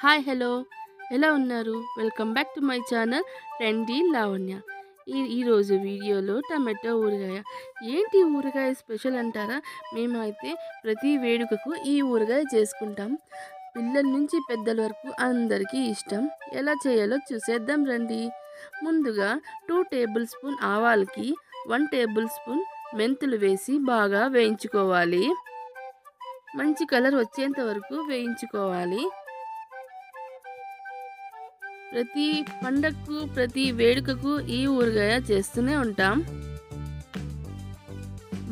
Hi hello ఎలా ఉన్నారు? Welcome back to my channel trendy Lavanya. ఈరోజు వీడియోలో టమాటో ఊరగాయ. ఏంటి ఊరగాయ స్పెషల్ అంటారా? మేమైతే ప్రతి వేడుకకు ఈ ఊరగాయ చేసుకుంటాం. పిల్లల నుంచి పెద్దల వరకు అందరికీ ఇష్టం. ఎలా చేయాలో చూసేద్దాం రండి. ముందుగా 2 టేబుల్ స్పూన్ ఆవాలకి 1 టేబుల్ స్పూన్ మెంతులు వేసి బాగా వేయించుకోవాలి. మంచి కలర్ వచ్చేంత వరకు వేయించుకోవాలి. ప్రతి పండగకు ప్రతి వేడుకకు ఈ ఊరగాయ చేస్తూనే ఉంటాం.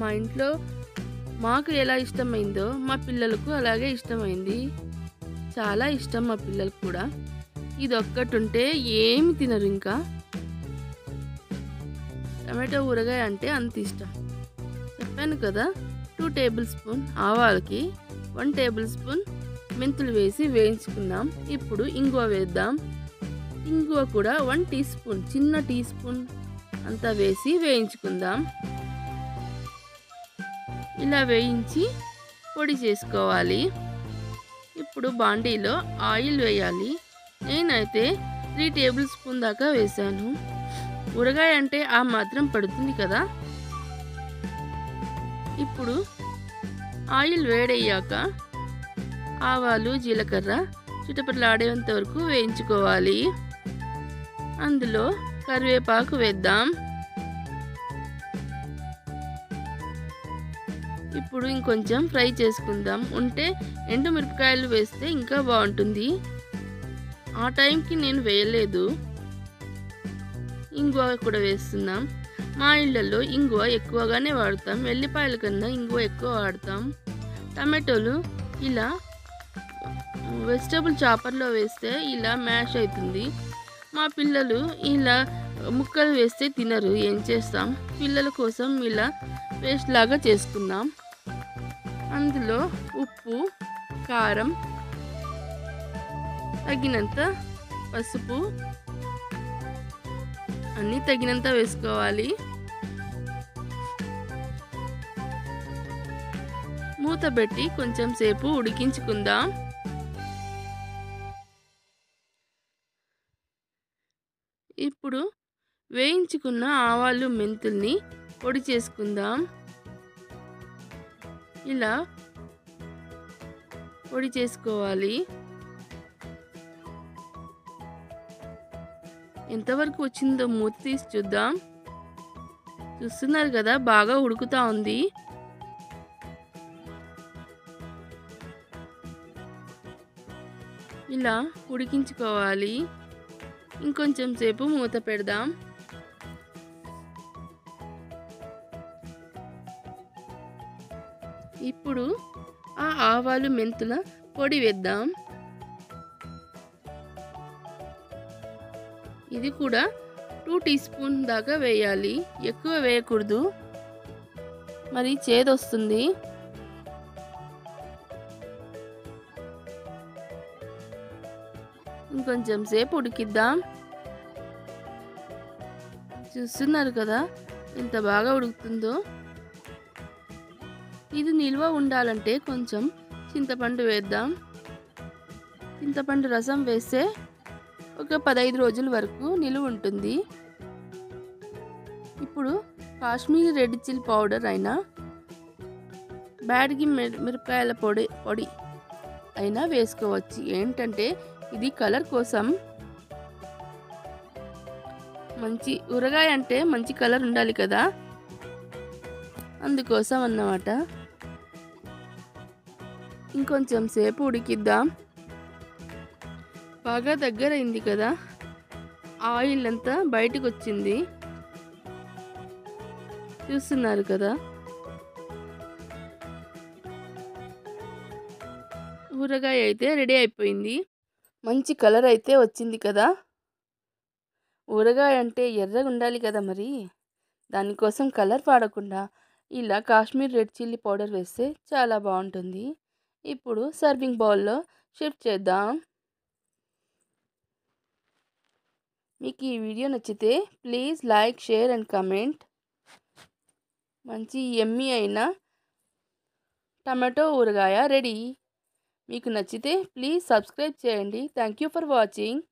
మా ఇంట్లో మాకు ఎలా ఇష్టమైందో మా పిల్లలకు అలాగే ఇష్టమైంది. చాలా ఇష్టం మా పిల్లలకు కూడా. ఇది ఒక్కటి ఉంటే ఏమి తినరు. ఇంకా టమాటో ఊరగాయ అంటే అంత ఇష్టం. చెప్పాను కదా, 2 టేబుల్ స్పూన్ ఆవాలకి 1 టేబుల్ స్పూన్ మెంతులు వేసి వేయించుకుందాం. ఇప్పుడు ఇంగువ వేద్దాం. ఇంగువ కూడా 1 టీ స్పూన్, చిన్న టీ స్పూన్ అంతా వేసి వేయించుకుందాం. ఇలా వేయించి పొడి చేసుకోవాలి. ఇప్పుడు బాండీలో ఆయిల్ వేయాలి. నేనైతే 3 టేబుల్ స్పూన్ దాకా వేసాను. ఊరగాయ అంటే ఆ మాత్రం పడుతుంది కదా. ఇప్పుడు ఆయిల్ వేడయ్యాక ఆవాలు, జీలకర్ర చిటపటలాడేంత వరకు వేయించుకోవాలి. అందులో కరివేపాకు వేద్దాం. ఇప్పుడు ఇంకొంచెం ఫ్రై చేసుకుందాం. ఉంటే ఎండుమిరపకాయలు వేస్తే ఇంకా బాగుంటుంది. ఆ టైంకి నేను వేయలేదు. ఇంగువ కూడా వేస్తున్నాం. మా ఇళ్ళల్లో ఇంగువ ఎక్కువగానే వాడతాం. వెల్లిపాయల కన్నా ఇంగువ ఎక్కువ వాడతాం. టమాటోలు ఇలా వెజిటబుల్ చాపర్లో వేస్తే ఇలా మ్యాష్ అవుతుంది. మా పిల్లలు ఇలా ముక్కలు వేస్తే తినరు. ఏం చేస్తాం, పిల్లల కోసం ఇలా పేస్ట్ లాగా చేసుకున్నాం. అందులో ఉప్పు, కారం, తగినంత పసుపు అన్నీ తగినంత వేసుకోవాలి. మూత పెట్టి కొంచెం సేపు ఉడికించుకుందాం. ఇప్పుడు వేయించుకున్న ఆవాలు, మెంతుల్ని పొడి చేసుకుందాం. ఇలా పొడి చేసుకోవాలి. ఎంతవరకు వచ్చిందో మూత తీసి చూద్దాం. చూస్తున్నారు కదా, బాగా ఉడుకుతా ఉంది. ఇలా ఉడికించుకోవాలి. ఇంకొంచెం సేపు మూత పెడదాం. ఇప్పుడు ఆ ఆవాలు, మెంతుల పొడి వేద్దాం. ఇది కూడా 2 టీ స్పూన్ దాకా వేయాలి. ఎక్కువ వేయకూడదు, మరి చేదొస్తుంది. ఇంకొంచెం సేపు ఉడికిద్దాం. చూస్తున్నారు కదా ఎంత బాగా ఉడుకుతుందో. ఇది నిల్వ ఉండాలంటే కొంచెం చింతపండు వేద్దాం. చింతపండు రసం వేస్తే ఒక 15 రోజుల వరకు నిలువ ఉంటుంది. ఇప్పుడు కాశ్మీరీ రెడ్ చిల్లీ పౌడర్ అయినా, బ్యాడ్గి మిరపకాయల పొడి అయినా వేసుకోవచ్చు. ఏంటంటే ఇది కలర్ కోసం. మంచి ఊరగాయ అంటే మంచి కలర్ ఉండాలి కదా, అందుకోసం అన్నమాట. ఇంకొంచెం సేపు ఉడికిద్దాం. బాగా దగ్గరైంది కదా, ఆయిల్ అంతా బయటకు వచ్చింది. చూస్తున్నారు కదా, ఊరగాయ అయితే రెడీ అయిపోయింది. మంచి కలర్ అయితే వచ్చింది కదా. ఊరగాయ అంటే ఎర్రగా ఉండాలి కదా, మరి దానికోసం కలర్ వాడకుండా ఇలా కాశ్మీర్ రెడ్ చిల్లీ పౌడర్ వేస్తే చాలా బాగుంటుంది. ఇప్పుడు సర్వింగ్ బౌల్లో షిఫ్ట్ చేద్దాం. మీకు ఈ వీడియో నచ్చితే please like, share and comment. మంచి యమ్మీ అయిన టమాటో ఊరగాయ రెడీ. మీకు నచ్చితే ప్లీజ్ సబ్స్క్రైబ్ చేయండి. Thank you for watching.